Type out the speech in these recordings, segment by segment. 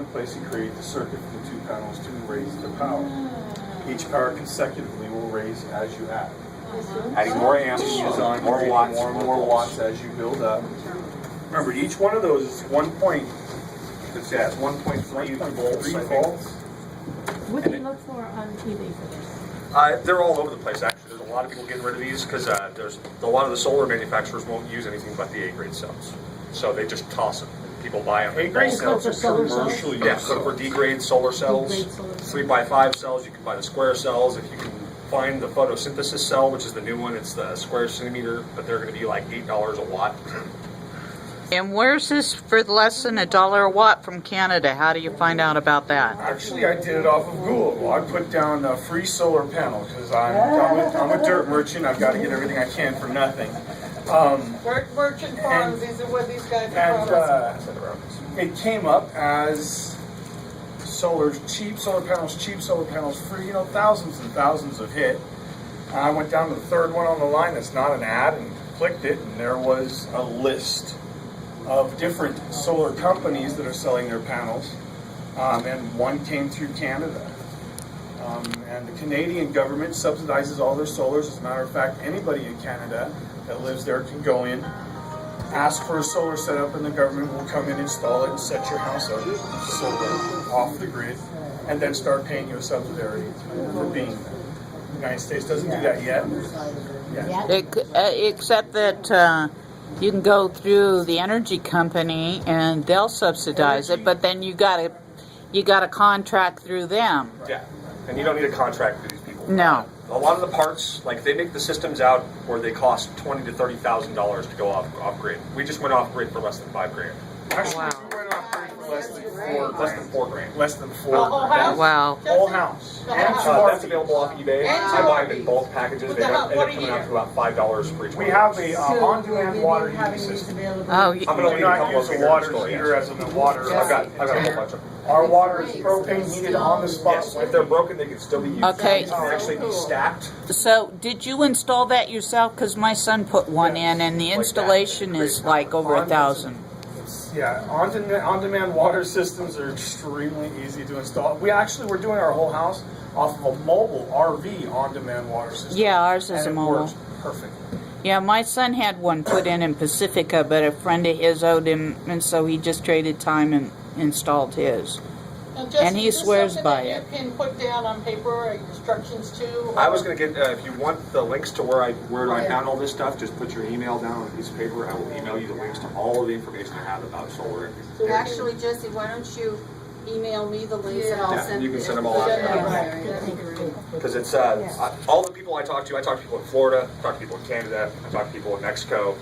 in place and create the circuit for the two panels to raise the power. Each power consecutively will raise as you add. Adding more amps, more watts, more and more watts as you build up. Remember, each one of those is 1.3 volts. What do you look for on TV for this? They're all over the place, actually. There's a lot of people getting rid of these because there's a lot of the solar manufacturers won't use anything but the A-grade cells. So they just toss them. People buy them. A-grade cells are solar cells? commercially Yeah, used. so for D-grade solar cells, D-grade solar cells. 3x5 cells, you can buy the square cells. If you can find the photosynthesis cell, which is the new one, it's the square centimeter, but they're going to be like $8 a watt. And where's this for less than $1 a watt from Canada? How do you find out about that? Actually, I did it off of Google. I put down a free solar panel because I'm a dirt merchant. I've got to get everything I can for nothing. Merchant farms, these are what these guys are from. It came up as cheap solar panels, free, thousands and thousands of hit. I went down to the third one on the line that's not an ad and clicked it, and there was a list of different solar companies that are selling their panels, and one came through Canada. And the Canadian government subsidizes all their solars. As a matter of fact, anybody in Canada that lives there can go in, ask for a solar setup, and the government will come in, install it, and set your house up solar off the grid, and then start paying you a subsidy for being there. The United States doesn't do that yet. Except that you can go through the energy company and they'll subsidize it, but then you got to contract through them. Yeah, and you don't need a contract for these people. No. A lot of the parts, like they make the systems out where they cost $20,000 to $30,000 to go off grid. We just went off grid for less than $5,000. Actually, Wow. we went off grid for less than $4,000. Less than $4,000. Less than $4,000. Wow. Whole house. And That's available off eBay. I buy them in bulk packages. They end up What a coming out year. to about $5 for each one. We have a on-demand water heating system. Oh, I'm We gonna do leave a not couple use of a water store, heater yes. as in the water. I've got a whole bunch of them. Our water is propane heated on the spot. Yes, if they're broken, they can still be used. Okay. They can actually be stacked. so did you install that yourself? Because my son put one in, and the installation is like over $1,000. Yeah, on-demand water systems are extremely easy to install. We're doing our whole house off of a mobile RV on-demand water system. Yeah, ours is and a it mobile. works perfect. Yeah, my son had one put in Pacifica, but a friend of his owed him, and so he just traded time and installed his. Jesse, And he is this swears something by that it. You can put down on paper instructions too. I was going to get, if you want the links to where I found all this stuff, just put your email down on a piece of paper. I will email you the links to all of the information I have about solar. Actually, Jesse, why don't you email me the links and I'll Yeah, send you can send them all out. Because it's all the people I talk to people in Florida, I talk to people in Canada, I talk to people in Mexico.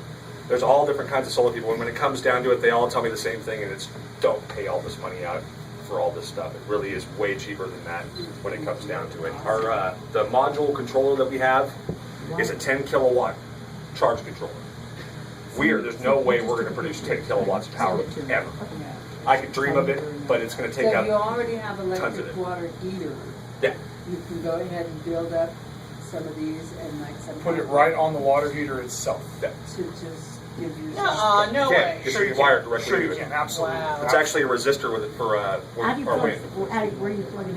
There's all different kinds of solar people, and when it comes down to it, they all tell me the same thing, and it's don't pay all this money out for all this stuff. It really is way cheaper than that when it comes down to it. Our the module controller that we have is a 10 kilowatt charge controller. There's no way we're going to produce 10 kilowatts of power ever. I could dream of it, but it's going to take So you up already have tons of electric it. water heater. Yeah. You can go ahead and build up some of these and like some. Put it right on the water heater itself. To just give you. No way. It should be wired directly Sure to you it. can, absolutely. Wow. It's actually a resistor with it for How do you or plug wait. it? Where do you plug it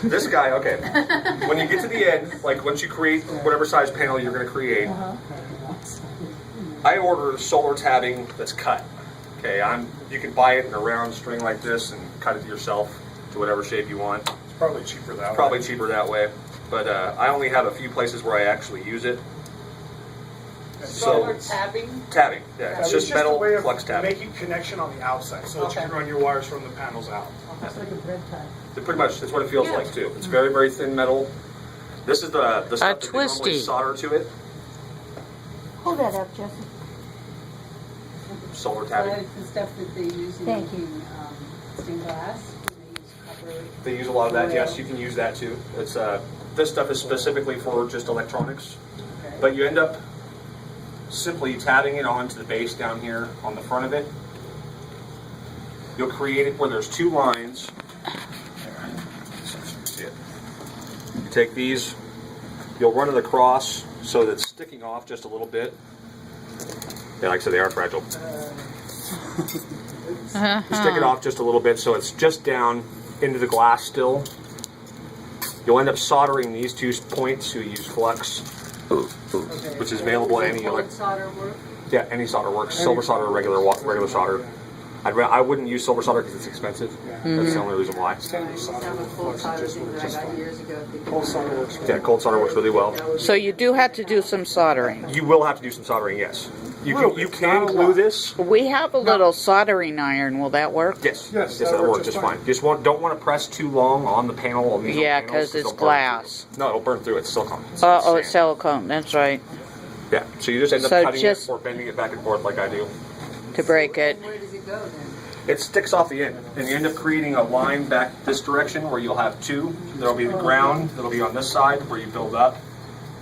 in? This guy, okay. When you get to the end, like once you create whatever size panel you're going to create, I order solar tabbing that's cut. Okay, you can buy it in a round string like this and cut it yourself to whatever shape you want. It's probably cheaper that way. Probably cheaper that way, but I only have a few places where I actually use it. Solar tapping. Tabbing, yeah, it's just a metal way of flux tabbing. making connection on the outside so that you Okay. can run your wires from the panels out. It's like a bread tie. Pretty much, that's what it feels like too. It's very, very thin metal. This is the stuff that they normally twisty. solder to it. Hold that up, Jesse. Solar So tabbing. it's the stuff that they use in Thank making stained glass. And they use copper. They use a lot of that. Yes, you can use that too. It's this stuff is specifically for just electronics, Okay. but you end up simply tabbing it onto the base down here on the front of it. You'll create it where there's two lines. See it. You take these, you'll run it across so that it's sticking off just a little bit. Yeah, like I said, they are fragile. You stick it off just a little bit so it's just down into the glass still. You'll end up soldering these 2 points. You use flux, which is available in any Cold solder work? yeah, any solder works. Silver solder, or regular solder. I wouldn't use silver solder because it's expensive. That's the only reason why. I used to have a cold solder thing that I got years ago. Cold solder works. Yeah, cold solder works really well. So you do have to do some soldering. You will have to do some soldering, yes. You Little can, you bit, can not a glue lot. this. We have a little soldering iron. Will that work? Yes, Yes, yes, that'll that'll work work just just fine. Just don't want to press too long on the panel. On these Yeah, panels, 'cause it's they'll burn glass. through. No, it'll burn through. It's silicone. Oh, it's silicone. That's right. Yeah, so you just end up So cutting just- it or bending it back and forth like I do. To break it. Where does it go then? It sticks off the end, and you end up creating a line back this direction where you'll have 2. There'll be the ground that'll be on this side where you build up,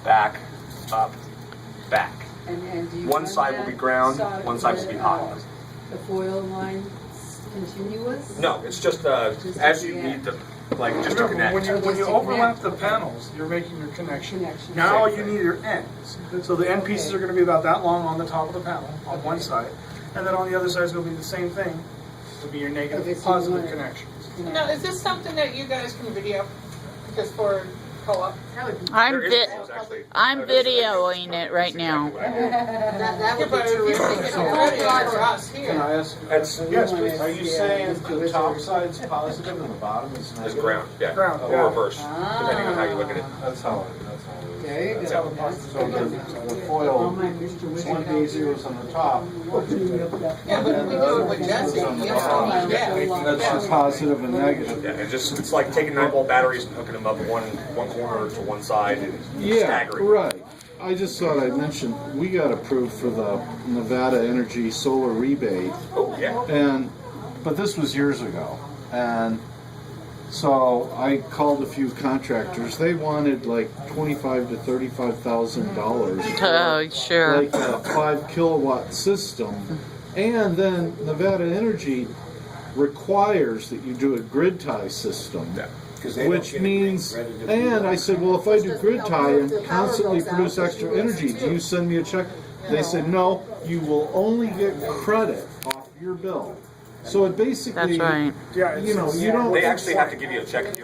back, up, back. And do you One run side will that be ground, solid- one side will be hot. The foil line continuous? No, it's just as you need to, like, just to Remember, connect. when you overlap the panels, you're making your connection. Connection. Now all you need are ends. So the end pieces are going to be about that long on the top of the panel on one side, and then on the other side is going to be the same thing. It'll be your negative, Okay, so you positive want it- connections. Now, is this something that you guys can video just for co-op? I'm There is vi- those, actually. I'm videoing it right now. That Yeah, would be but if you terrific. think it's already for us Can here. I ask? That's Yes, please. Are you saying the top side's positive and the bottom is It's negative? ground, yeah. Ground, Or yeah. reverse, depending on how you look at it. That's how it is. There you That's go. how- So the foil, 1 zeros on the top, Yeah, but if we do it with Jesse, yeah. that's just positive and negative. Yeah, it's like taking 9-volt batteries and hooking them up one corner to one side and Yeah, staggering. right. I just thought I'd mention, we got approved for the Nevada Energy Solar Rebate, Oh, yeah. but this was years ago. And so I called a few contractors. They wanted like $25,000 to $35,000 Oh, sure. like a 5 kilowatt system. And then Nevada Energy requires that you do a grid tie system. Yeah. Which means, and I said, well, if I do grid tie and constantly produce extra energy, do you send me a check? They said, no, you will only get credit off your bill. So it basically, That's right. Yeah, you know, you don't. They actually have to give you a check if you're